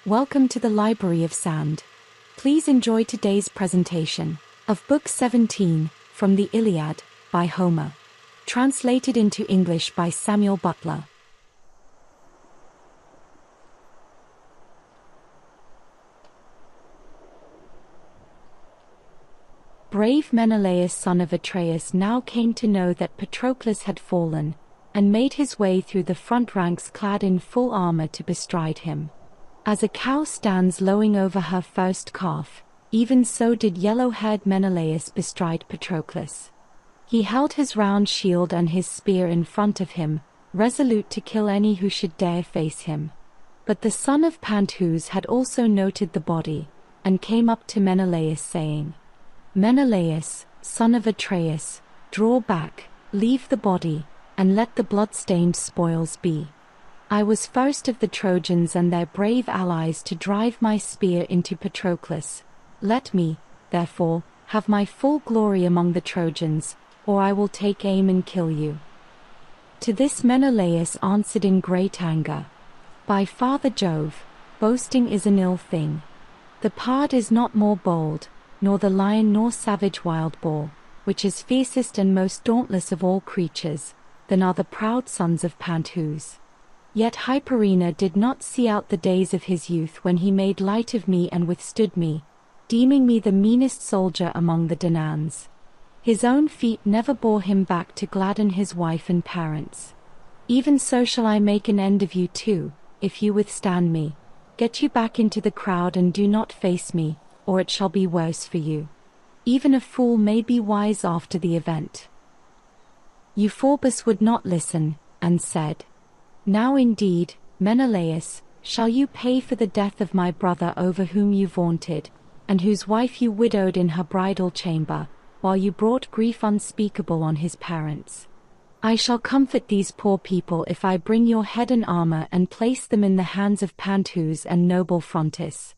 Welcome to the Library of Sound. Please enjoy today's presentation of Book 17 from the Iliad by Homer, translated into English by Samuel Butler. Brave Menelaus, son of Atreus, now came to know that Patroclus had fallen, and made his way through the front ranks clad in full armor to bestride him. As a cow stands lowing over her first calf, even so did yellow-haired Menelaus bestride Patroclus. He held his round shield and his spear in front of him, resolute to kill any who should dare face him. But the son of Patroclus had also noted the body, and came up to Menelaus saying, "Menelaus, son of Atreus, draw back, leave the body, and let the blood-stained spoils be. I was first of the Trojans and their brave allies to drive my spear into Patroclus. Let me, therefore, have my full glory among the Trojans, or I will take aim and kill you." To this Menelaus answered in great anger, "By Father Jove, boasting is an ill thing. The pard is not more bold, nor the lion nor savage wild boar, which is fiercest and most dauntless of all creatures, than are the proud sons of Patroclus. Yet Hyperina did not see out the days of his youth when he made light of me and withstood me, deeming me the meanest soldier among the Danaans. His own feet never bore him back to gladden his wife and parents. Even so shall I make an end of you too, if you withstand me. Get you back into the crowd and do not face me, or it shall be worse for you. Even a fool may be wise after the event." Euphorbus would not listen, and said, "Now indeed, Menelaus, shall you pay for the death of my brother over whom you vaunted, and whose wife you widowed in her bridal chamber, while you brought grief unspeakable on his parents. I shall comfort these poor people if I bring your head and armor and place them in the hands of Patroclus and noble Phrontis.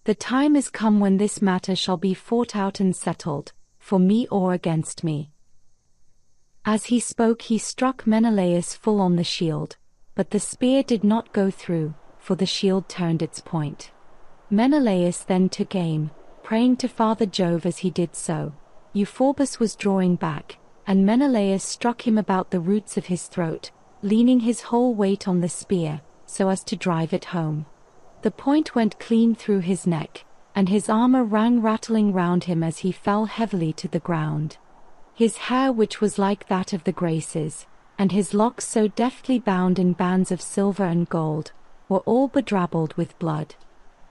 The time is come when this matter shall be fought out and settled, for me or against me." As he spoke he struck Menelaus full on the shield, but the spear did not go through, for the shield turned its point. Menelaus then took aim, praying to Father Jove as he did so. Euphorbus was drawing back, and Menelaus struck him about the roots of his throat, leaning his whole weight on the spear, so as to drive it home. The point went clean through his neck, and his armor rang rattling round him as he fell heavily to the ground. His hair, which was like that of the Graces, and his locks so deftly bound in bands of silver and gold, were all bedrabbled with blood.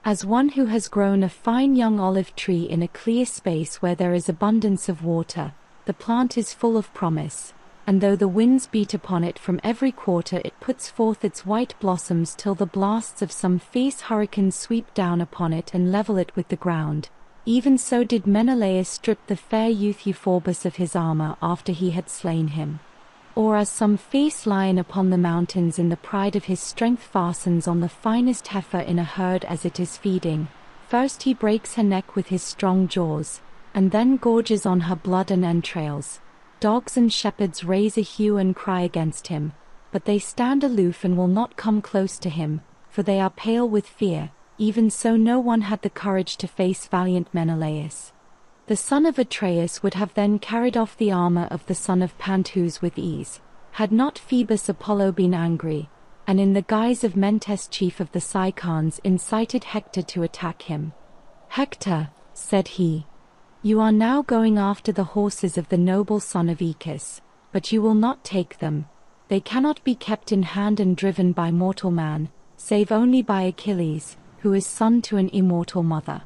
As one who has grown a fine young olive tree in a clear space where there is abundance of water, the plant is full of promise, and though the winds beat upon it from every quarter it puts forth its white blossoms till the blasts of some fierce hurricane sweep down upon it and level it with the ground. Even so did Menelaus strip the fair youth Euphorbus of his armor after he had slain him. Or as some fierce lion upon the mountains in the pride of his strength fastens on the finest heifer in a herd as it is feeding, first he breaks her neck with his strong jaws, and then gorges on her blood and entrails. Dogs and shepherds raise a hue and cry against him, but they stand aloof and will not come close to him, for they are pale with fear. Even so no one had the courage to face valiant Menelaus. The son of Atreus would have then carried off the armor of the son of Patroclus with ease, had not Phoebus Apollo been angry, and in the guise of Mentes, chief of the Cicons, incited Hector to attack him. "Hector," said he, "you are now going after the horses of the noble son of Aeacus, but you will not take them. They cannot be kept in hand and driven by mortal man, save only by Achilles, who is son to an immortal mother."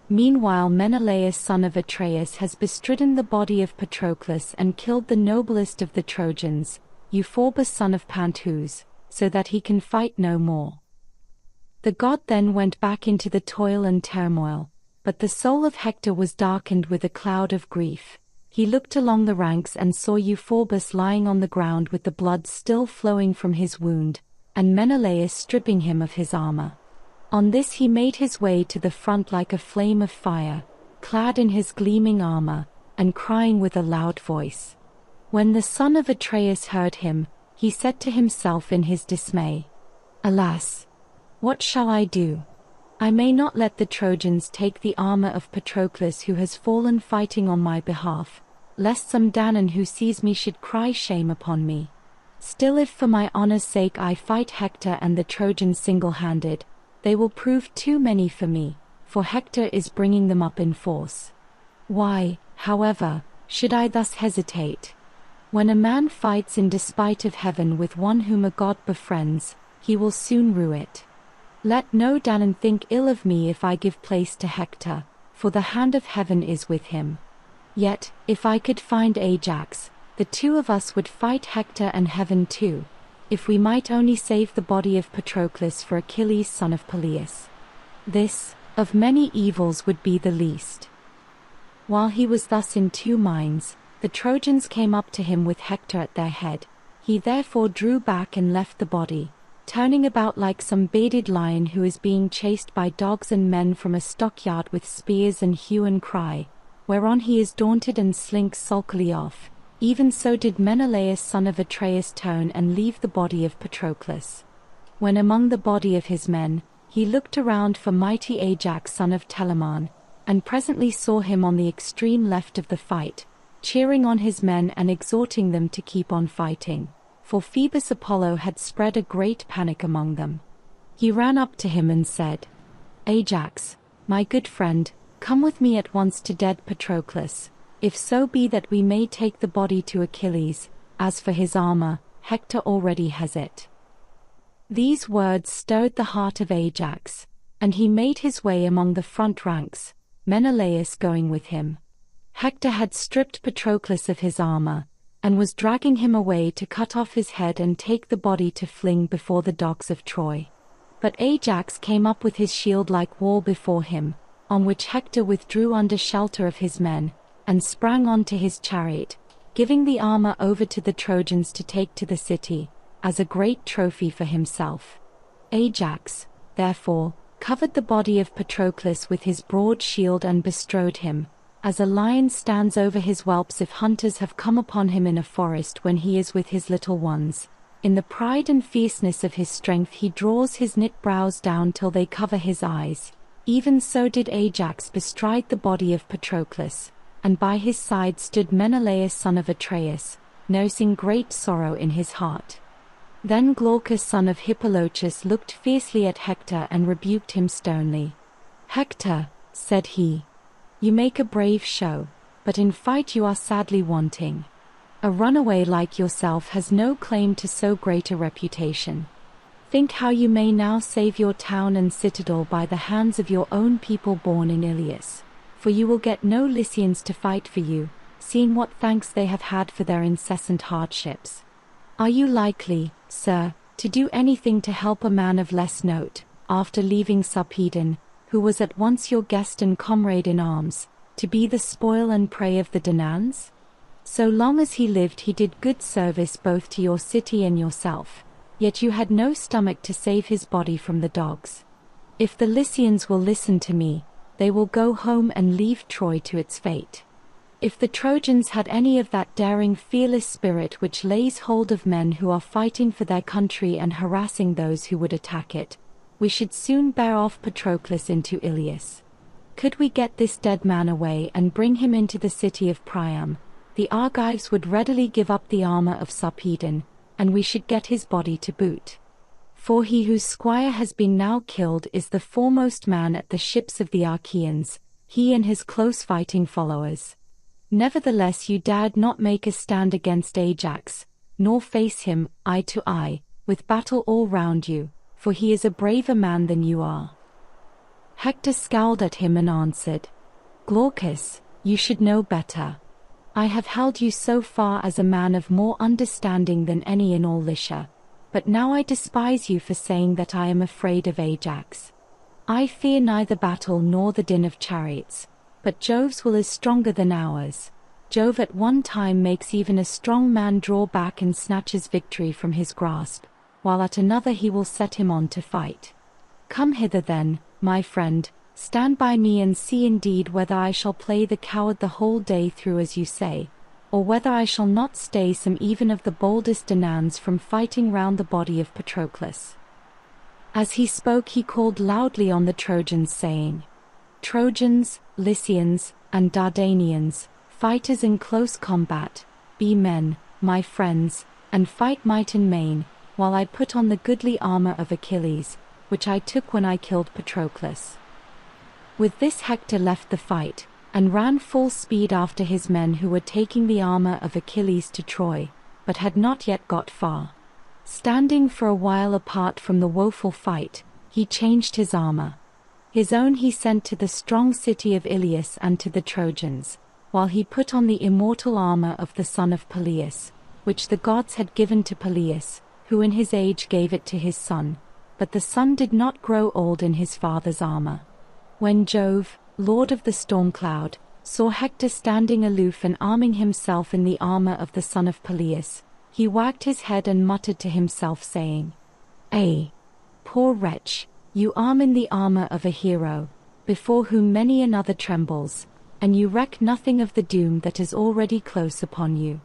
Meanwhile Menelaus, son of Atreus, has bestridden the body of Patroclus and killed the noblest of the Trojans, Euphorbus son of Patroclus, so that he can fight no more. The god then went back into the toil and turmoil, but the soul of Hector was darkened with a cloud of grief. He looked along the ranks and saw Euphorbus lying on the ground with the blood still flowing from his wound, and Menelaus stripping him of his armor. On this he made his way to the front like a flame of fire, clad in his gleaming armor, and crying with a loud voice. When the son of Atreus heard him, he said to himself in his dismay, "Alas! What shall I do? I may not let the Trojans take the armor of Patroclus who has fallen fighting on my behalf, lest some Danaan who sees me should cry shame upon me. Still, if for my honor's sake I fight Hector and the Trojans single-handed, they will prove too many for me, for Hector is bringing them up in force. Why, however, should I thus hesitate? When a man fights in despite of heaven with one whom a god befriends, he will soon rue it. Let no Danaan think ill of me if I give place to Hector, for the hand of heaven is with him. Yet, if I could find Ajax, the two of us would fight Hector and heaven too, if we might only save the body of Patroclus for Achilles son of Peleus. This, of many evils, would be the least. While he was thus in two minds, the Trojans came up to him with Hector at their head. He therefore drew back and left the body, turning about like some baited lion who is being chased by dogs and men from a stockyard with spears and hue and cry, whereon he is daunted and slinks sulkily off. Even so did Menelaus son of Atreus turn and leave the body of Patroclus. When among the body of his men, he looked around for mighty Ajax son of Telamon, and presently saw him on the extreme left of the fight, cheering on his men and exhorting them to keep on fighting, for Phoebus Apollo had spread a great panic among them. He ran up to him and said, "Ajax, my good friend, come with me at once to dead Patroclus, if so be that we may take the body to Achilles. As for his armor, Hector already has it." These words stirred the heart of Ajax, and he made his way among the front ranks, Menelaus going with him. Hector had stripped Patroclus of his armor, and was dragging him away to cut off his head and take the body to fling before the dogs of Troy. But Ajax came up with his shield-like wall before him, on which Hector withdrew under shelter of his men, and sprang on to his chariot, giving the armor over to the Trojans to take to the city, as a great trophy for himself. Ajax, therefore, covered the body of Patroclus with his broad shield and bestrode him, as a lion stands over his whelps if hunters have come upon him in a forest when he is with his little ones. In the pride and fierceness of his strength he draws his knit brows down till they cover his eyes. Even so did Ajax bestride the body of Patroclus, and by his side stood Menelaus son of Atreus, nursing great sorrow in his heart. Then Glaucus son of Hippolochus looked fiercely at Hector and rebuked him sternly. "Hector," said he, "you make a brave show, but in fight you are sadly wanting. A runaway like yourself has no claim to so great a reputation. Think how you may now save your town and citadel by the hands of your own people born in Ilias, for you will get no Lycians to fight for you, seeing what thanks they have had for their incessant hardships. Are you likely, sir, to do anything to help a man of less note, after leaving Sarpedon, who was at once your guest and comrade in arms, to be the spoil and prey of the Danaans? So long as he lived he did good service both to your city and yourself, yet you had no stomach to save his body from the dogs. If the Lycians will listen to me, they will go home and leave Troy to its fate. If the Trojans had any of that daring, fearless spirit which lays hold of men who are fighting for their country and harassing those who would attack it, we should soon bear off Patroclus into Ilias. Could we get this dead man away and bring him into the city of Priam, the Argives would readily give up the armor of Sarpedon, and we should get his body to boot. For he whose squire has been now killed is the foremost man at the ships of the Achaeans, he and his close fighting followers. Nevertheless you dared not make a stand against Ajax, nor face him, eye to eye, with battle all round you, for he is a braver man than you are." Hector scowled at him and answered, "Glaucus, you should know better. I have held you so far as a man of more understanding than any in all Lycia, but now I despise you for saying that I am afraid of Ajax. I fear neither battle nor the din of chariots, but Jove's will is stronger than ours. Jove at one time makes even a strong man draw back and snatches victory from his grasp, while at another he will set him on to fight. Come hither then, my friend, stand by me and see indeed whether I shall play the coward the whole day through as you say, or whether I shall not stay some even of the boldest Danaans from fighting round the body of Patroclus." As he spoke he called loudly on the Trojans, saying, "Trojans, Lycians, and Dardanians, fighters in close combat, be men, my friends, and fight might and main, while I put on the goodly armor of Achilles, which I took when I killed Patroclus." With this Hector left the fight, and ran full speed after his men who were taking the armor of Achilles to Troy, but had not yet got far. Standing for a while apart from the woeful fight, he changed his armor. His own he sent to the strong city of Iliad and to the Trojans, while he put on the immortal armor of the son of Peleus, which the gods had given to Peleus, who in his age gave it to his son, but the son did not grow old in his father's armor. When Jove, lord of the storm cloud, saw Hector standing aloof and arming himself in the armor of the son of Peleus, he wagged his head and muttered to himself, saying, Poor wretch, you arm in the armor of a hero, before whom many another trembles, and you reck nothing of the doom that is already close upon you.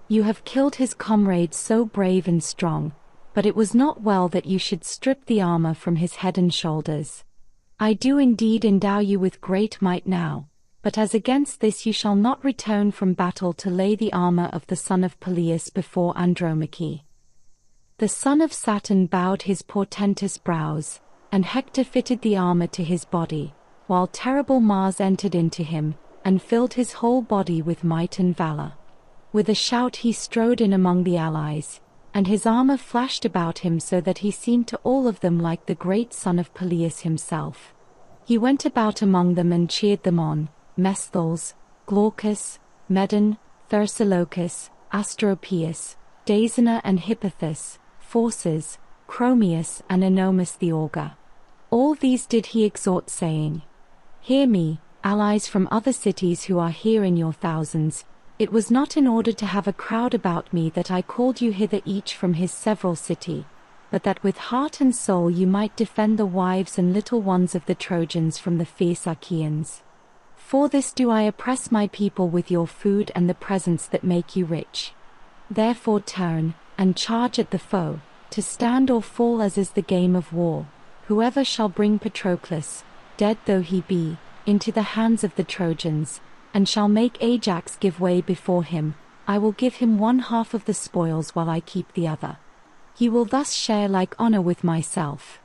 You have killed his comrade so brave and strong, but it was not well that you should strip the armor from his head and shoulders. I do indeed endow you with great might now, but as against this you shall not return from battle to lay the armor of the son of Peleus before Andromache. The son of Saturn bowed his portentous brows, and Hector fitted the armor to his body, while terrible Mars entered into him, and filled his whole body with might and valor. With a shout he strode in among the allies, and his armor flashed about him so that he seemed to all of them like the great son of Peleus himself. He went about among them and cheered them on, Mesthals, Glaucus, Medon, Thursilochus, Asteropaeus, Dasina and Hippothus, Phorcys, Chromius and Enomus the augur. All these did he exhort, saying, Hear me, allies from other cities who are here in your thousands. It was not in order to have a crowd about me that I called you hither each from his several city, but that with heart and soul you might defend the wives and little ones of the Trojans from the fierce Achaeans. For this do I oppress my people with your food and the presents that make you rich. Therefore turn, and charge at the foe, to stand or fall as is the game of war. Whoever shall bring Patroclus, dead though he be, into the hands of the Trojans, and shall make Ajax give way before him, I will give him 1/2 of the spoils while I keep the other. He will thus share like honor with myself.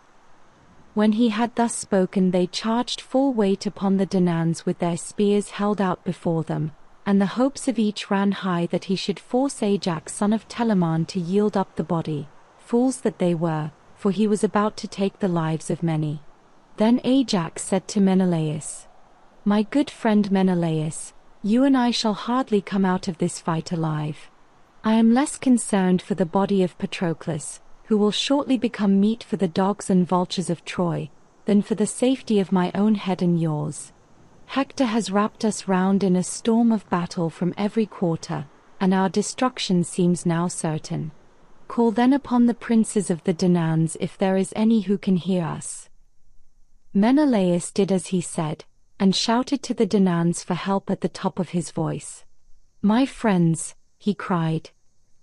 When he had thus spoken they charged full weight upon the Danaans with their spears held out before them, and the hopes of each ran high that he should force Ajax son of Telamon to yield up the body, fools that they were, for he was about to take the lives of many. Then Ajax said to Menelaus, My good friend Menelaus, you and I shall hardly come out of this fight alive. I am less concerned for the body of Patroclus, who will shortly become meat for the dogs and vultures of Troy, than for the safety of my own head and yours. Hector has wrapped us round in a storm of battle from every quarter, and our destruction seems now certain. Call then upon the princes of the Danaans if there is any who can hear us. Menelaus did as he said, and shouted to the Danaans for help at the top of his voice. My friends, he cried,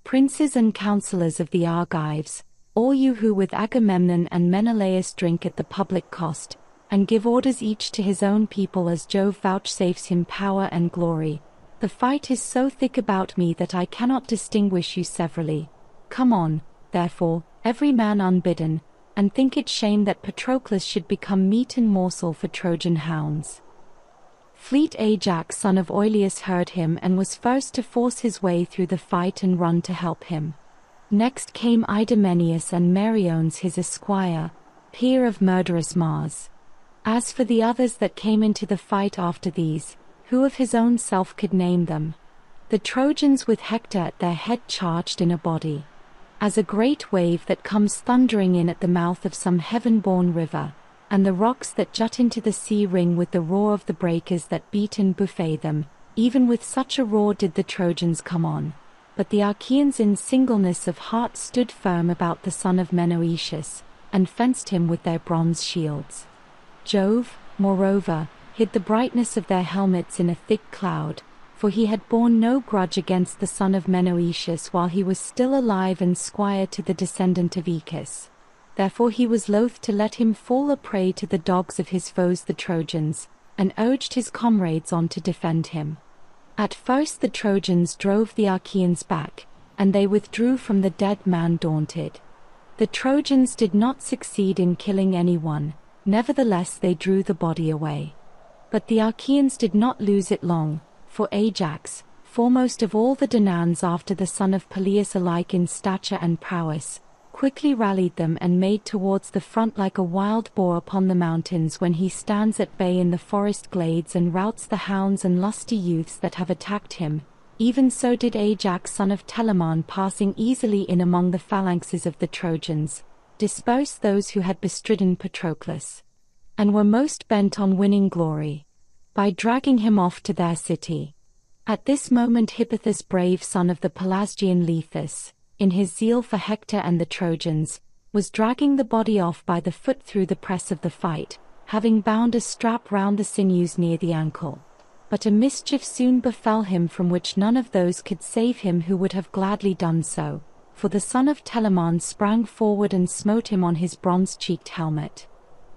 princes and counselors of the Argives, all you who with Agamemnon and Menelaus drink at the public cost, and give orders each to his own people as Jove vouchsafes him power and glory, the fight is so thick about me that I cannot distinguish you severally. Come on, therefore, every man unbidden, and think it shame that Patroclus should become meat and morsel for Trojan hounds. Fleet Ajax son of Oileus heard him and was first to force his way through the fight and run to help him. Next came Idomeneus and Meriones his esquire, peer of murderous Mars. As for the others that came into the fight after these, who of his own self could name them? The Trojans with Hector at their head charged in a body. As a great wave that comes thundering in at the mouth of some heaven-born river, and the rocks that jut into the sea ring with the roar of the breakers that beat and buffet them, even with such a roar did the Trojans come on. But the Achaeans in singleness of heart stood firm about the son of Menoetius, and fenced him with their bronze shields. Jove, moreover, hid the brightness of their helmets in a thick cloud, for he had borne no grudge against the son of Menoetius while he was still alive and squire to the descendant of Aeacus. Therefore he was loath to let him fall a prey to the dogs of his foes the Trojans, and urged his comrades on to defend him. At first the Trojans drove the Achaeans back, and they withdrew from the dead man daunted. The Trojans did not succeed in killing anyone, nevertheless they drew the body away. But the Achaeans did not lose it long, for Ajax, foremost of all the Danaans after the son of Peleus alike in stature and prowess, quickly rallied them and made towards the front like a wild boar upon the mountains when he stands at bay in the forest glades and routs the hounds and lusty youths that have attacked him. Even so did Ajax son of Telamon, passing easily in among the phalanxes of the Trojans, disperse those who had bestridden Patroclus, and were most bent on winning glory, by dragging him off to their city. At this moment Hippothous, brave son of the Pelasgian Lethus, in his zeal for Hector and the Trojans, was dragging the body off by the foot through the press of the fight, having bound a strap round the sinews near the ankle. But a mischief soon befell him from which none of those could save him who would have gladly done so, for the son of Telamon sprang forward and smote him on his bronze-cheeked helmet.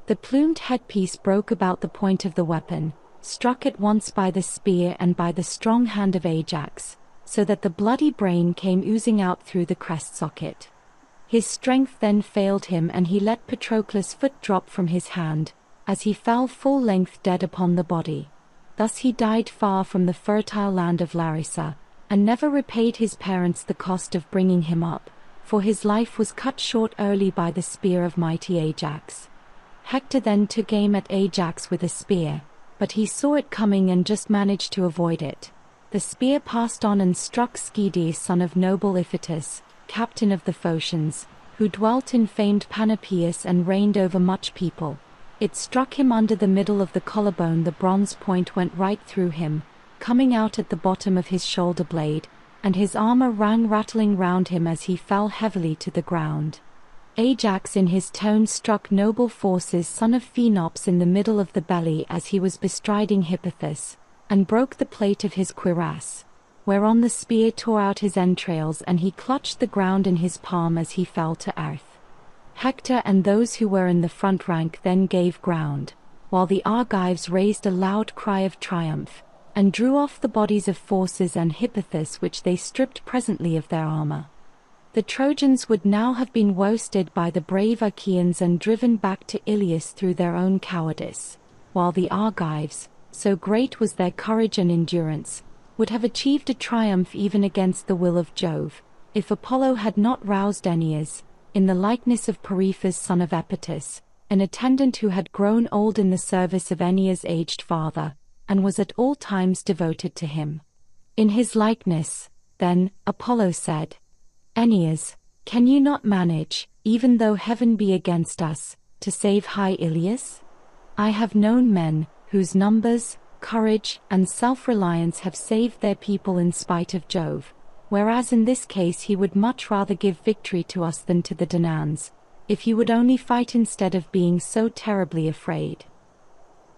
The plumed headpiece broke about the point of the weapon, struck at once by the spear and by the strong hand of Ajax, so that the bloody brain came oozing out through the crest socket. His strength then failed him, and he let Patroclus' foot drop from his hand, as he fell full length dead upon the body. Thus he died far from the fertile land of Larissa, and never repaid his parents the cost of bringing him up, for his life was cut short early by the spear of mighty Ajax. Hector then took aim at Ajax with a spear, but he saw it coming and just managed to avoid it. The spear passed on and struck Schedius son of noble Iphitus, captain of the Phocians, who dwelt in famed Panopeus and reigned over much people. It struck him under the middle of the collarbone. The bronze point went right through him, coming out at the bottom of his shoulder blade, and his armor rang rattling round him as he fell heavily to the ground. Ajax in his turn struck noble Phorcys son of Phenops in the middle of the belly as he was bestriding Hippothous, and broke the plate of his cuirass, whereon the spear tore out his entrails, and he clutched the ground in his palm as he fell to earth. Hector and those who were in the front rank then gave ground, while the Argives raised a loud cry of triumph, and drew off the bodies of Phorcys and Hippothous, which they stripped presently of their armor. The Trojans would now have been worsted by the brave Achaeans and driven back to Iliad through their own cowardice, while the Argives, so great was their courage and endurance, would have achieved a triumph even against the will of Jove, if Apollo had not roused Aeneas, in the likeness of Periphas son of Epitus, an attendant who had grown old in the service of Aeneas' aged father, and was at all times devoted to him. In his likeness, then, Apollo said, "Aeneas, can you not manage, even though heaven be against us, to save high Ilias? I have known men, whose numbers, courage, and self-reliance have saved their people in spite of Jove, whereas in this case he would much rather give victory to us than to the Danaans, if you would only fight instead of being so terribly afraid."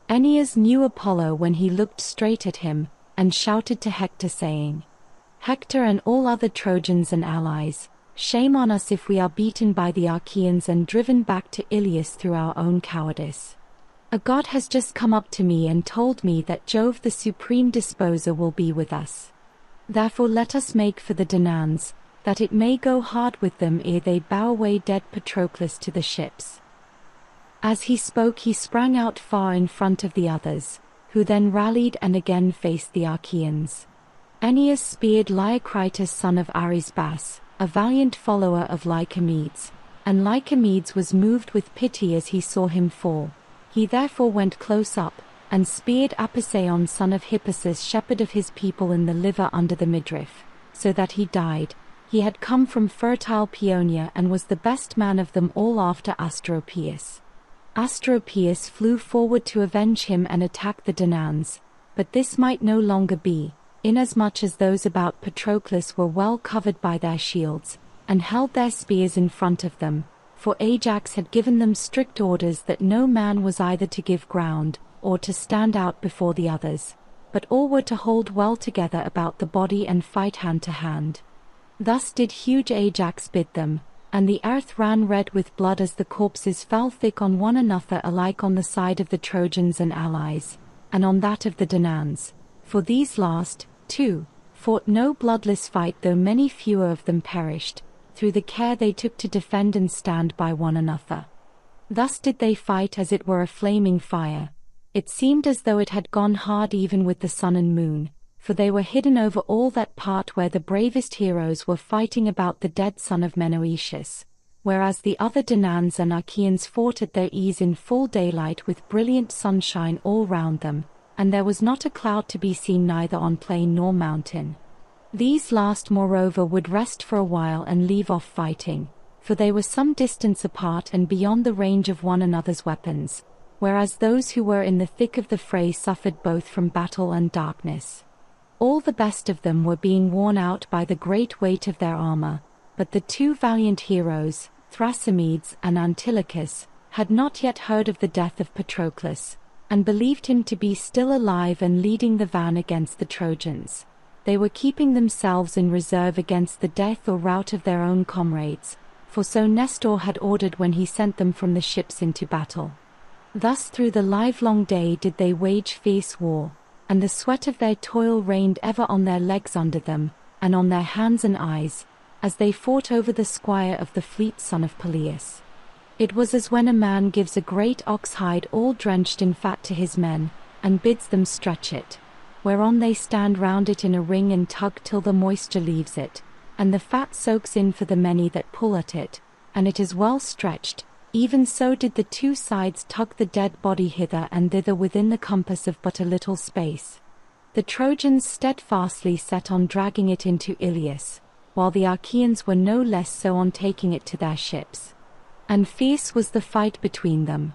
Aeneas knew Apollo when he looked straight at him, and shouted to Hector saying, "Hector and all other Trojans and allies, shame on us if we are beaten by the Achaeans and driven back to Iliad through our own cowardice. A god has just come up to me and told me that Jove the supreme disposer will be with us. Therefore let us make for the Danaans, that it may go hard with them ere they bow away dead Patroclus to the ships." As he spoke he sprang out far in front of the others, who then rallied and again faced the Achaeans. Aeneas speared Leiocritus son of Arisbas, a valiant follower of Lycomedes, and Lycomedes was moved with pity as he saw him fall. He therefore went close up, and speared Apisaon son of Hippasus, shepherd of his people, in the liver under the midriff, so that he died. He had come from fertile Paeonia and was the best man of them all after Asteropaeus. Asteropaeus flew forward to avenge him and attack the Danaans, but this might no longer be, inasmuch as those about Patroclus were well covered by their shields, and held their spears in front of them, for Ajax had given them strict orders that no man was either to give ground, or to stand out before the others, but all were to hold well together about the body and fight hand to hand. Thus did huge Ajax bid them, and the earth ran red with blood as the corpses fell thick on one another, alike on the side of the Trojans and allies, and on that of the Danaans. For these last, too, fought no bloodless fight, though many fewer of them perished, through the care they took to defend and stand by one another. Thus did they fight as it were a flaming fire. It seemed as though it had gone hard even with the sun and moon, for they were hidden over all that part where the bravest heroes were fighting about the dead son of Menoetius, whereas the other Danaans and Achaeans fought at their ease in full daylight with brilliant sunshine all round them, and there was not a cloud to be seen neither on plain nor mountain. These last moreover would rest for a while and leave off fighting, for they were some distance apart and beyond the range of one another's weapons, whereas those who were in the thick of the fray suffered both from battle and darkness. All the best of them were being worn out by the great weight of their armor, but the two valiant heroes, Thrasymedes and Antilochus, had not yet heard of the death of Patroclus, and believed him to be still alive and leading the van against the Trojans. They were keeping themselves in reserve against the death or rout of their own comrades, for so Nestor had ordered when he sent them from the ships into battle. Thus through the livelong day did they wage fierce war, and the sweat of their toil rained ever on their legs under them, and on their hands and eyes, as they fought over the squire of the fleet son of Peleus. It was as when a man gives a great ox hide all drenched in fat to his men, and bids them stretch it, whereon they stand round it in a ring and tug till the moisture leaves it, and the fat soaks in for the many that pull at it, and it is well stretched. Even so did the two sides tug the dead body hither and thither within the compass of but a little space. The Trojans steadfastly set on dragging it into Ilias, while the Achaeans were no less so on taking it to their ships. And fierce was the fight between them.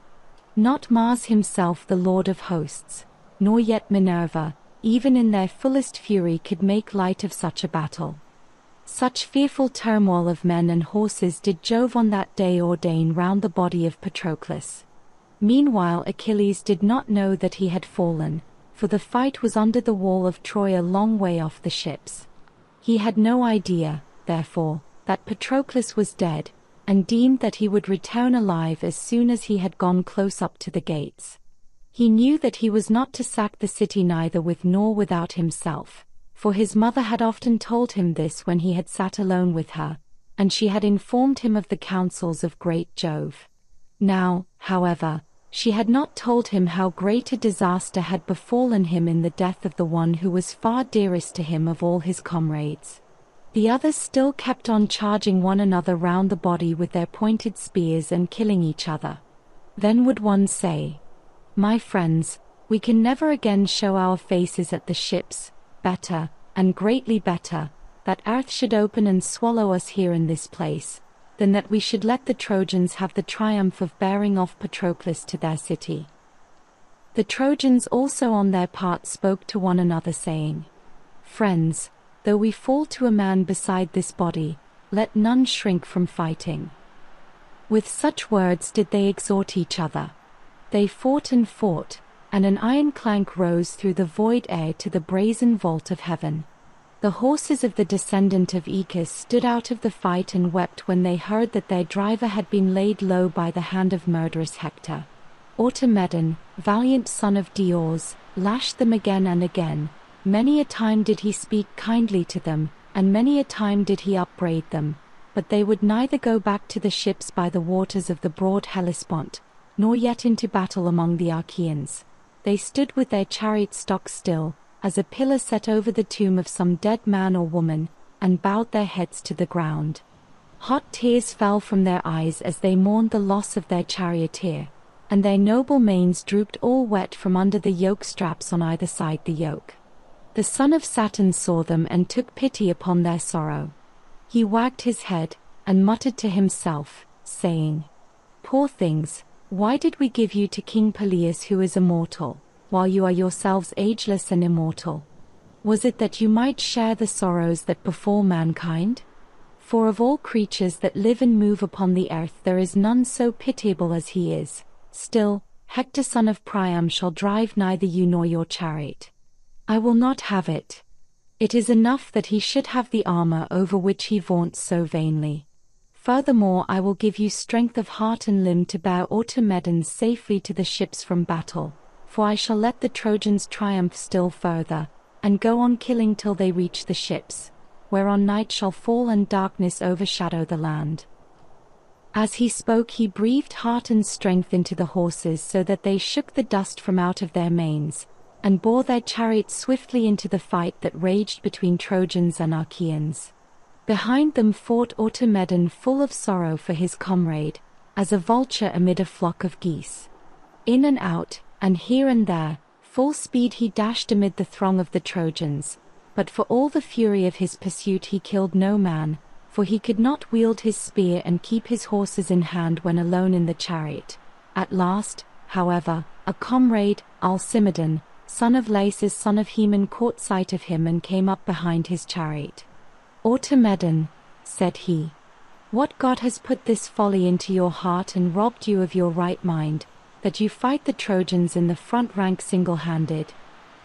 Not Mars himself, the lord of hosts, nor yet Minerva, even in their fullest fury, could make light of such a battle. Such fearful turmoil of men and horses did Jove on that day ordain round the body of Patroclus. Meanwhile Achilles did not know that he had fallen, for the fight was under the wall of Troy a long way off the ships. He had no idea, therefore, that Patroclus was dead, and deemed that he would return alive as soon as he had gone close up to the gates. He knew that he was not to sack the city neither with nor without himself, for his mother had often told him this when he had sat alone with her, and she had informed him of the counsels of great Jove. Now, however, she had not told him how great a disaster had befallen him in the death of the one who was far dearest to him of all his comrades. The others still kept on charging one another round the body with their pointed spears and killing each other. Then would one say, "My friends, we can never again show our faces at the ships. Better, and greatly better, that earth should open and swallow us here in this place, than that we should let the Trojans have the triumph of bearing off Patroclus to their city." The Trojans also on their part spoke to one another, saying, "Friends, though we fall to a man beside this body, let none shrink from fighting." With such words did they exhort each other. They fought, and an iron clank rose through the void air to the brazen vault of heaven. The horses of the descendant of Aeacus stood out of the fight and wept when they heard that their driver had been laid low by the hand of murderous Hector. Automedon, valiant son of Diores, lashed them again and again. Many a time did he speak kindly to them, and many a time did he upbraid them, but they would neither go back to the ships by the waters of the broad Hellespont, nor yet into battle among the Achaeans. They stood with their chariot stock still, as a pillar set over the tomb of some dead man or woman, and bowed their heads to the ground. Hot tears fell from their eyes as they mourned the loss of their charioteer, and their noble manes drooped all wet from under the yoke straps on either side the yoke. The son of Saturn saw them and took pity upon their sorrow. He wagged his head, and muttered to himself, saying, "Poor things, why did we give you to King Peleus, who is immortal, while you are yourselves ageless and immortal? Was it that you might share the sorrows that befall mankind? For of all creatures that live and move upon the earth there is none so pitiable as he is. Still, Hector son of Priam shall drive neither you nor your chariot. I will not have it. It is enough that he should have the armor over which he vaunts so vainly. Furthermore, I will give you strength of heart and limb to bear Automedons safely to the ships from battle, for I shall let the Trojans triumph still further, and go on killing till they reach the ships, whereon night shall fall and darkness overshadow the land." As he spoke, he breathed heart and strength into the horses so that they shook the dust from out of their manes, and bore their chariots swiftly into the fight that raged between Trojans and Achaeans. Behind them fought Automedon full of sorrow for his comrade, as a vulture amid a flock of geese. In and out, and here and there, full speed he dashed amid the throng of the Trojans, but for all the fury of his pursuit he killed no man, for he could not wield his spear and keep his horses in hand when alone in the chariot. At last, however, a comrade, Alcimedon, son of Lasus son of Haemon, caught sight of him and came up behind his chariot. "Automedon," said he, "what god has put this folly into your heart and robbed you of your right mind, that you fight the Trojans in the front rank single-handed?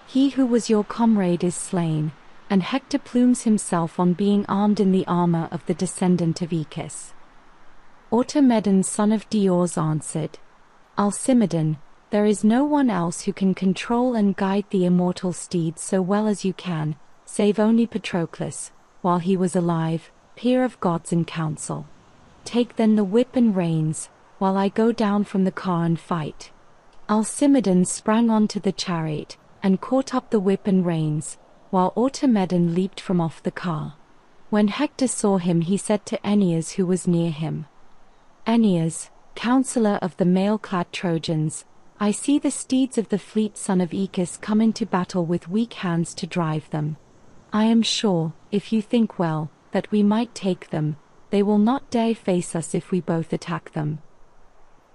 He who was your comrade is slain, and Hector plumes himself on being armed in the armor of the descendant of Aeacus." Automedon son of Diores answered, "Alcimedon, there is no one else who can control and guide the immortal steeds so well as you can, save only Patroclus, while he was alive, peer of gods in council. Take then the whip and reins, while I go down from the car and fight." Alcimedon sprang onto the chariot, and caught up the whip and reins, while Automedon leaped from off the car. When Hector saw him, he said to Aeneas, who was near him, "Aeneas, counselor of the mail-clad Trojans, I see the steeds of the fleet son of Aeacus come into battle with weak hands to drive them. I am sure, if you think well, that we might take them, they will not dare face us if we both attack them."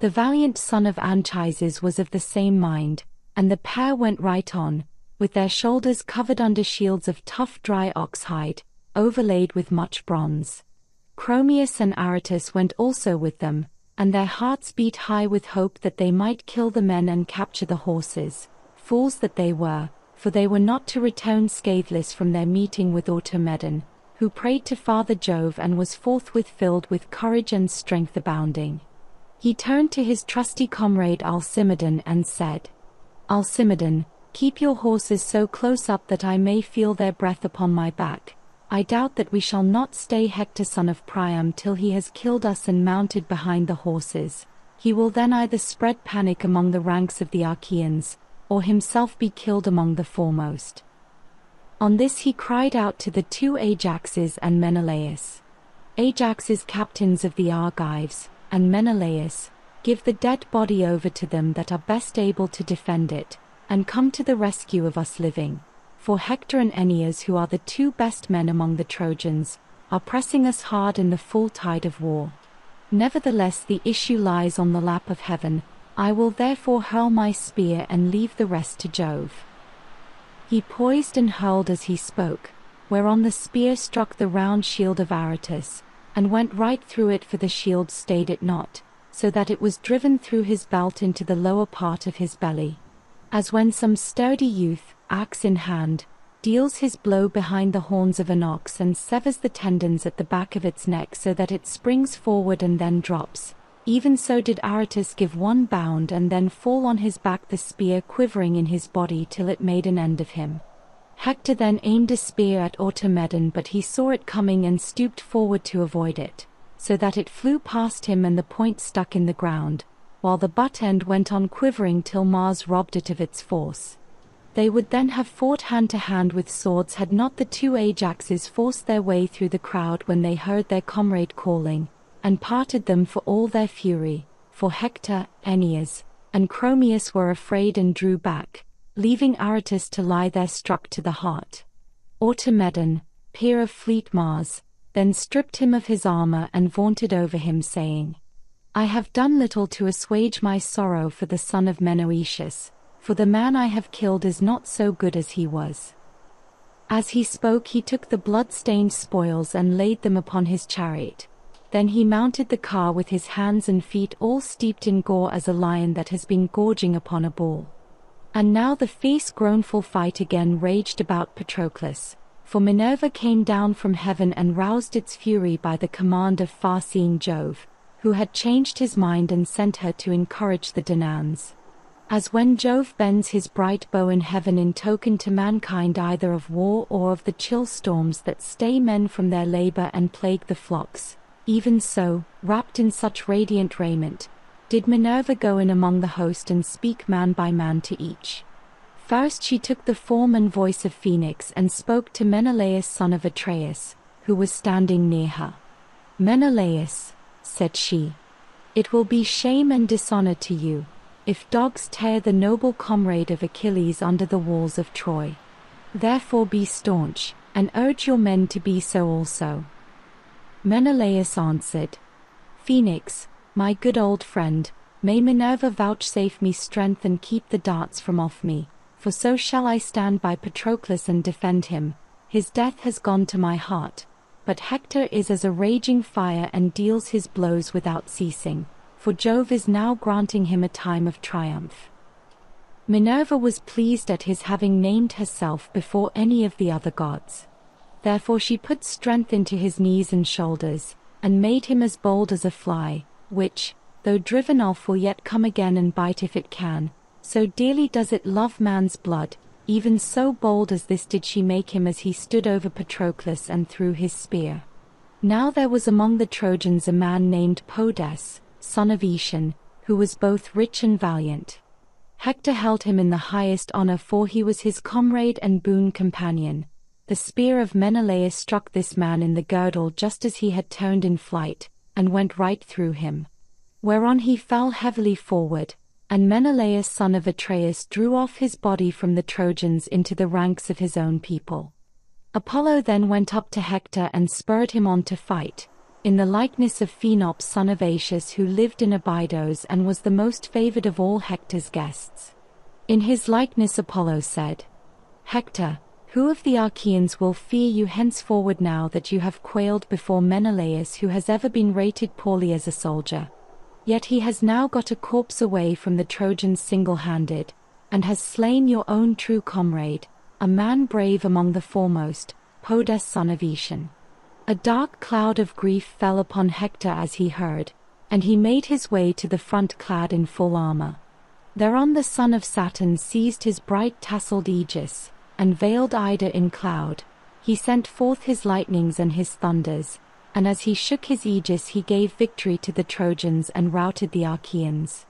The valiant son of Anchises was of the same mind, and the pair went right on, with their shoulders covered under shields of tough dry oxhide, overlaid with much bronze. Chromius and Aratus went also with them, and their hearts beat high with hope that they might kill the men and capture the horses. Fools that they were, for they were not to return scatheless from their meeting with Automedon, who prayed to Father Jove and was forthwith filled with courage and strength abounding. He turned to his trusty comrade Alcimedon and said, "Alcimedon, keep your horses so close up that I may feel their breath upon my back. I doubt that we shall not stay Hector son of Priam till he has killed us and mounted behind the horses. He will then either spread panic among the ranks of the Achaeans, or himself be killed among the foremost." On this he cried out to the two Ajaxes and Menelaus, "Ajaxes, captains of the Argives, and Menelaus, give the dead body over to them that are best able to defend it, and come to the rescue of us living. For Hector and Aeneas, who are the two best men among the Trojans, are pressing us hard in the full tide of war. Nevertheless the issue lies on the lap of heaven. I will therefore hurl my spear and leave the rest to Jove." He poised and hurled as he spoke, whereon the spear struck the round shield of Aratus, and went right through it, for the shield stayed it not, so that it was driven through his belt into the lower part of his belly. As when some sturdy youth, axe in hand, deals his blow behind the horns of an ox and severs the tendons at the back of its neck so that it springs forward and then drops, even so did Aratus give one bound and then fall on his back, the spear quivering in his body till it made an end of him. Hector then aimed a spear at Automedon, but he saw it coming and stooped forward to avoid it, so that it flew past him and the point stuck in the ground, while the butt end went on quivering till Mars robbed it of its force. They would then have fought hand to hand with swords had not the two Ajaxes forced their way through the crowd when they heard their comrade calling, and parted them for all their fury, for Hector, Aeneas, and Chromius were afraid and drew back, leaving Aratus to lie there struck to the heart. Automedon, peer of fleet Mars, then stripped him of his armor and vaunted over him, saying, "I have done little to assuage my sorrow for the son of Menoetius, for the man I have killed is not so good as he was." As he spoke he took the blood-stained spoils and laid them upon his chariot. Then he mounted the car with his hands and feet all steeped in gore as a lion that has been gorging upon a bull. And now the fierce groanful fight again raged about Patroclus, for Minerva came down from heaven and roused its fury by the command of far-seeing Jove, who had changed his mind and sent her to encourage the Danaans. As when Jove bends his bright bow in heaven in token to mankind either of war or of the chill storms that stay men from their labor and plague the flocks, even so, wrapped in such radiant raiment, did Minerva go in among the host and speak man by man to each. First she took the form and voice of Phoenix and spoke to Menelaus son of Atreus, who was standing near her. "Menelaus," said she, "it will be shame and dishonor to you, if dogs tear the noble comrade of Achilles under the walls of Troy. Therefore be staunch, and urge your men to be so also." Menelaus answered, "Phoenix, my good old friend, may Minerva vouchsafe me strength and keep the darts from off me, for so shall I stand by Patroclus and defend him. His death has gone to my heart, but Hector is as a raging fire and deals his blows without ceasing, for Jove is now granting him a time of triumph." Minerva was pleased at his having named herself before any of the other gods. Therefore she put strength into his knees and shoulders, and made him as bold as a fly, which, though driven off, will yet come again and bite if it can, so dearly does it love man's blood. Even so bold as this did she make him as he stood over Patroclus and threw his spear. Now there was among the Trojans a man named Podes, son of Aetion, who was both rich and valiant. Hector held him in the highest honor, for he was his comrade and boon companion. The spear of Menelaus struck this man in the girdle just as he had turned in flight, and went right through him. Whereon he fell heavily forward, and Menelaus son of Atreus drew off his body from the Trojans into the ranks of his own people. Apollo then went up to Hector and spurred him on to fight, in the likeness of Phaenops son of Aeacus, who lived in Abydos and was the most favored of all Hector's guests. In his likeness Apollo said, "Hector, who of the Achaeans will fear you henceforward now that you have quailed before Menelaus, who has ever been rated poorly as a soldier? Yet he has now got a corpse away from the Trojans single-handed, and has slain your own true comrade, a man brave among the foremost, Podes son of Aetion." A dark cloud of grief fell upon Hector as he heard, and he made his way to the front clad in full armor. Thereon the son of Saturn seized his bright tasselled aegis, and veiled Ida in cloud. He sent forth his lightnings and his thunders, and as he shook his aegis he gave victory to the Trojans and routed the Achaeans.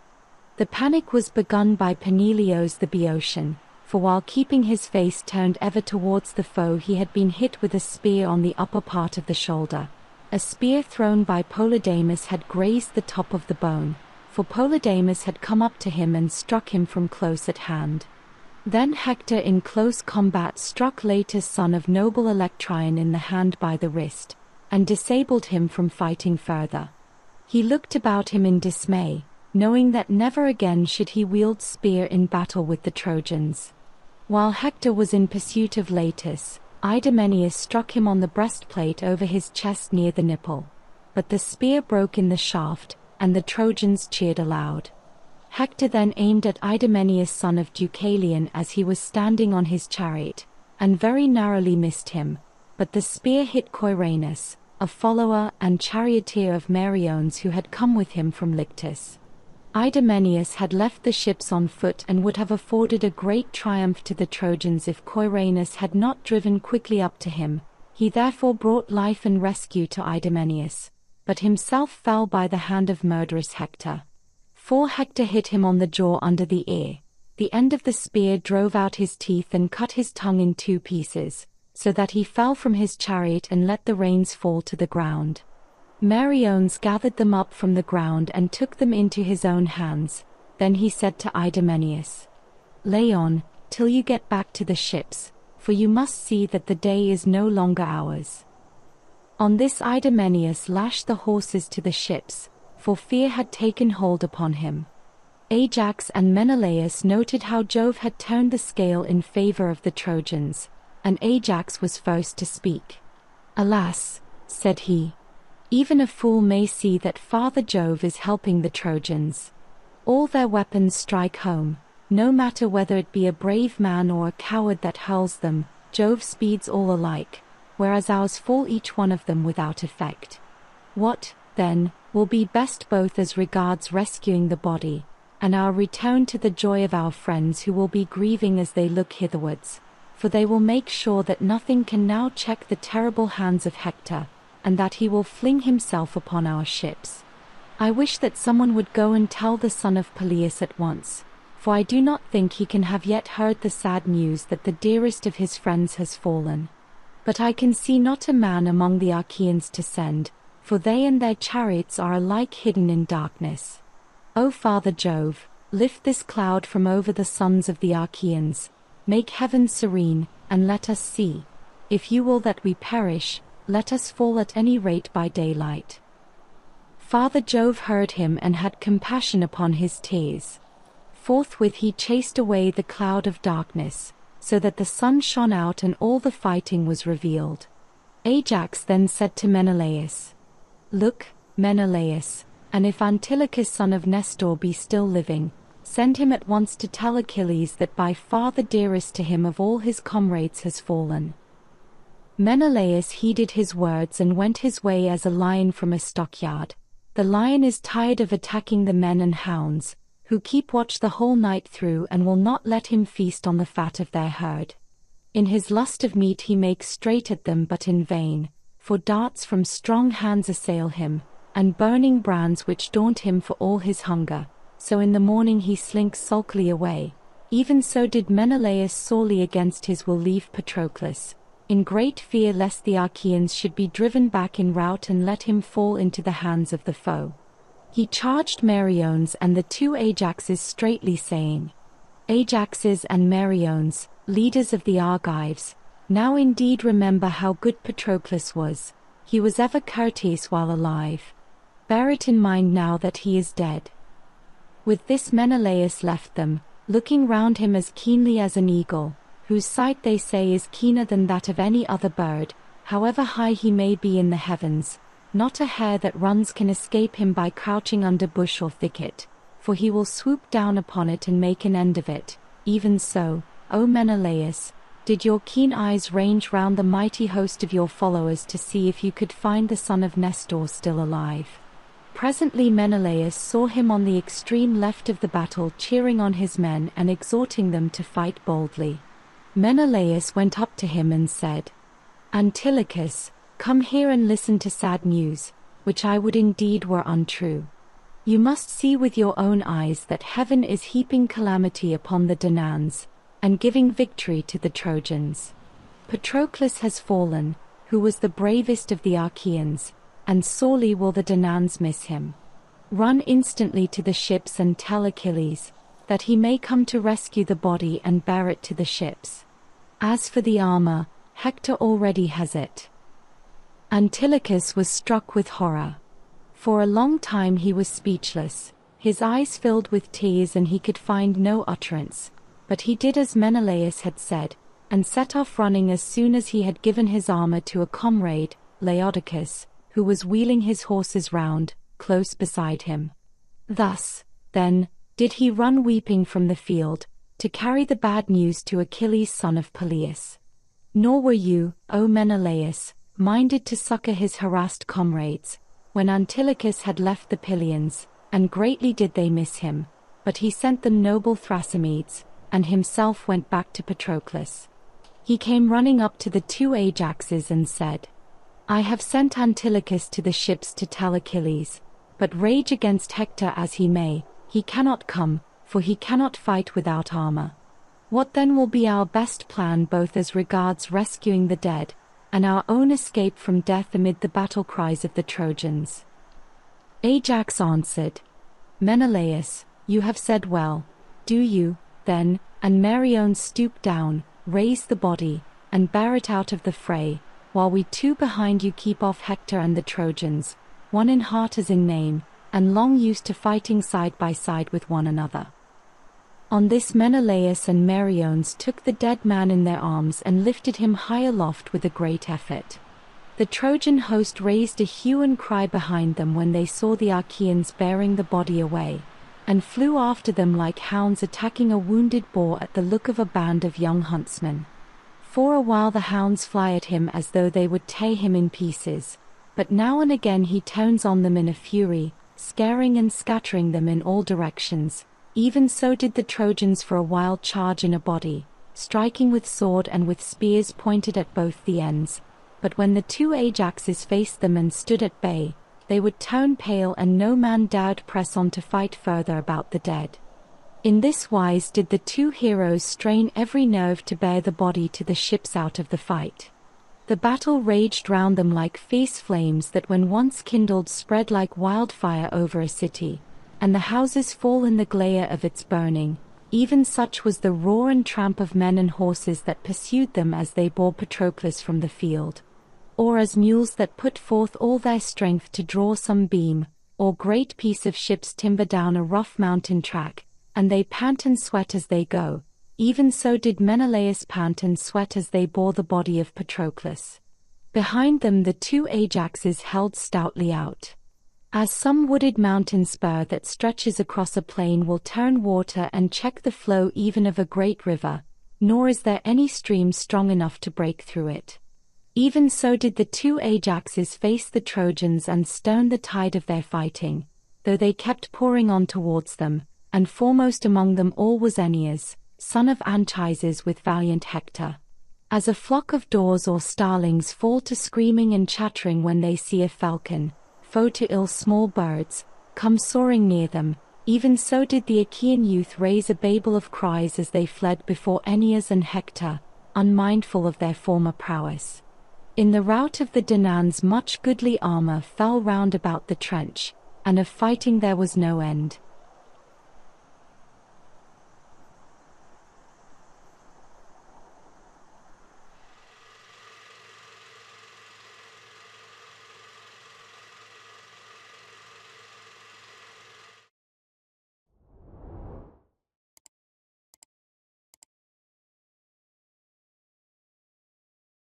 The panic was begun by Peneleos the Boeotian, for while keeping his face turned ever towards the foe he had been hit with a spear on the upper part of the shoulder. A spear thrown by Polydamas had grazed the top of the bone, for Polydamas had come up to him and struck him from close at hand. Then Hector in close combat struck Leitus son of noble Electryon in the hand by the wrist, and disabled him from fighting further. He looked about him in dismay, knowing that never again should he wield spear in battle with the Trojans. While Hector was in pursuit of Leitus, Idomeneus struck him on the breastplate over his chest near the nipple. But the spear broke in the shaft, and the Trojans cheered aloud. Hector then aimed at Idomeneus son of Deucalion as he was standing on his chariot, and very narrowly missed him, but the spear hit Coiranus, a follower and charioteer of Meriones who had come with him from Lyctus. Idomeneus had left the ships on foot and would have afforded a great triumph to the Trojans if Coiranus had not driven quickly up to him. He therefore brought life and rescue to Idomeneus, but himself fell by the hand of murderous Hector. For Hector hit him on the jaw under the ear. The end of the spear drove out his teeth and cut his tongue in 2 pieces, so that he fell from his chariot and let the reins fall to the ground. Meriones gathered them up from the ground and took them into his own hands. Then he said to Idomeneus, "Lay on, till you get back to the ships, for you must see that the day is no longer ours." On this Idomeneus lashed the horses to the ships, for fear had taken hold upon him. Ajax and Menelaus noted how Jove had turned the scale in favor of the Trojans, and Ajax was first to speak. "Alas," said he, "even a fool may see that Father Jove is helping the Trojans. All their weapons strike home, no matter whether it be a brave man or a coward that hurls them, Jove speeds all alike, whereas ours fall each one of them without effect. What, then, will be best both as regards rescuing the body, and our return to the joy of our friends who will be grieving as they look hitherwards, for they will make sure that nothing can now check the terrible hands of Hector, and that he will fling himself upon our ships. I wish that someone would go and tell the son of Peleus at once, for I do not think he can have yet heard the sad news that the dearest of his friends has fallen. But I can see not a man among the Achaeans to send, for they and their chariots are alike hidden in darkness. O Father Jove, lift this cloud from over the sons of the Achaeans, make heaven serene, and let us see. If you will that we perish, let us fall at any rate by daylight. Father Jove heard him and had compassion upon his tears. Forthwith he chased away the cloud of darkness, so that the sun shone out and all the fighting was revealed. Ajax then said to Menelaus, Look, Menelaus, and if Antilochus son of Nestor be still living, send him at once to tell Achilles that by far the dearest to him of all his comrades has fallen. Menelaus heeded his words and went his way as a lion from a stockyard. The lion is tired of attacking the men and hounds, who keep watch the whole night through and will not let him feast on the fat of their herd. In his lust of meat he makes straight at them but in vain, for darts from strong hands assail him, and burning brands which daunt him for all his hunger, so in the morning he slinks sulkily away. Even so did Menelaus sorely against his will leave Patroclus, in great fear lest the Achaeans should be driven back in rout and let him fall into the hands of the foe. He charged Meriones and the two Ajaxes straitly saying, Ajaxes and Meriones, leaders of the Argives, now indeed remember how good Patroclus was. He was ever courteous while alive. Bear it in mind now that he is dead. With this Menelaus left them, looking round him as keenly as an eagle, whose sight they say is keener than that of any other bird, however high he may be in the heavens. Not a hare that runs can escape him by crouching under bush or thicket, for he will swoop down upon it and make an end of it. Even so, O Menelaus, did your keen eyes range round the mighty host of your followers to see if you could find the son of Nestor still alive. Presently Menelaus saw him on the extreme left of the battle cheering on his men and exhorting them to fight boldly. Menelaus went up to him and said, Antilochus, come here and listen to sad news, which I would indeed were untrue. You must see with your own eyes that heaven is heaping calamity upon the Danaans, and giving victory to the Trojans. Patroclus has fallen, who was the bravest of the Achaeans, and sorely will the Danaans miss him. Run instantly to the ships and tell Achilles, that he may come to rescue the body and bear it to the ships. As for the armor, Hector already has it. Antilochus was struck with horror. For a long time he was speechless, his eyes filled with tears and he could find no utterance, but he did as Menelaus had said, and set off running as soon as he had given his armor to a comrade, Laodocus, who was wheeling his horses round, close beside him. Thus, then, did he run weeping from the field, to carry the bad news to Achilles son of Peleus. Nor were you, O Menelaus, minded to succor his harassed comrades, when Antilochus had left the Pylians, and greatly did they miss him, but he sent them noble Thrasymedes, and himself went back to Patroclus. He came running up to the two Ajaxes and said, I have sent Antilochus to the ships to tell Achilles, but rage against Hector as he may, he cannot come, for he cannot fight without armor. What then will be our best plan both as regards rescuing the dead, and our own escape from death amid the battle cries of the Trojans? Ajax answered, Menelaus, you have said well. Do you, then, and Meriones stoop down, raise the body, and bear it out of the fray, while we two behind you keep off Hector and the Trojans, one in heart as in name, and long used to fighting side by side with one another. On this Menelaus and Meriones took the dead man in their arms and lifted him high aloft with a great effort. The Trojan host raised a hue and cry behind them when they saw the Achaeans bearing the body away, and flew after them like hounds attacking a wounded boar at the look of a band of young huntsmen. For a while the hounds fly at him as though they would tear him in pieces, but now and again he turns on them in a fury, scaring and scattering them in all directions. Even so did the Trojans for a while charge in a body, striking with sword and with spears pointed at both the ends. But when the two Ajaxes faced them and stood at bay, they would turn pale, and no man dared press on to fight further about the dead. In this wise did the two heroes strain every nerve to bear the body to the ships out of the fight. The battle raged round them like fierce flames that when once kindled spread like wildfire over a city, and the houses fall in the glare of its burning. Even such was the roar and tramp of men and horses that pursued them as they bore Patroclus from the field, or as mules that put forth all their strength to draw some beam, or great piece of ship's timber down a rough mountain track, and they pant and sweat as they go. Even so did Menelaus pant and sweat as they bore the body of Patroclus. Behind them the two Ajaxes held stoutly out. As some wooded mountain spur that stretches across a plain will turn water and check the flow even of a great river, nor is there any stream strong enough to break through it. Even so did the two Ajaxes face the Trojans and stem the tide of their fighting, though they kept pouring on towards them, and foremost among them all was Aeneas, son of Anchises with valiant Hector. As a flock of daws or starlings fall to screaming and chattering when they see a falcon, foe to ill small birds, come soaring near them, even so did the Achaean youth raise a babel of cries as they fled before Aeneas and Hector, unmindful of their former prowess. In the rout of the Danaans much goodly armor fell round about the trench, and of fighting there was no end.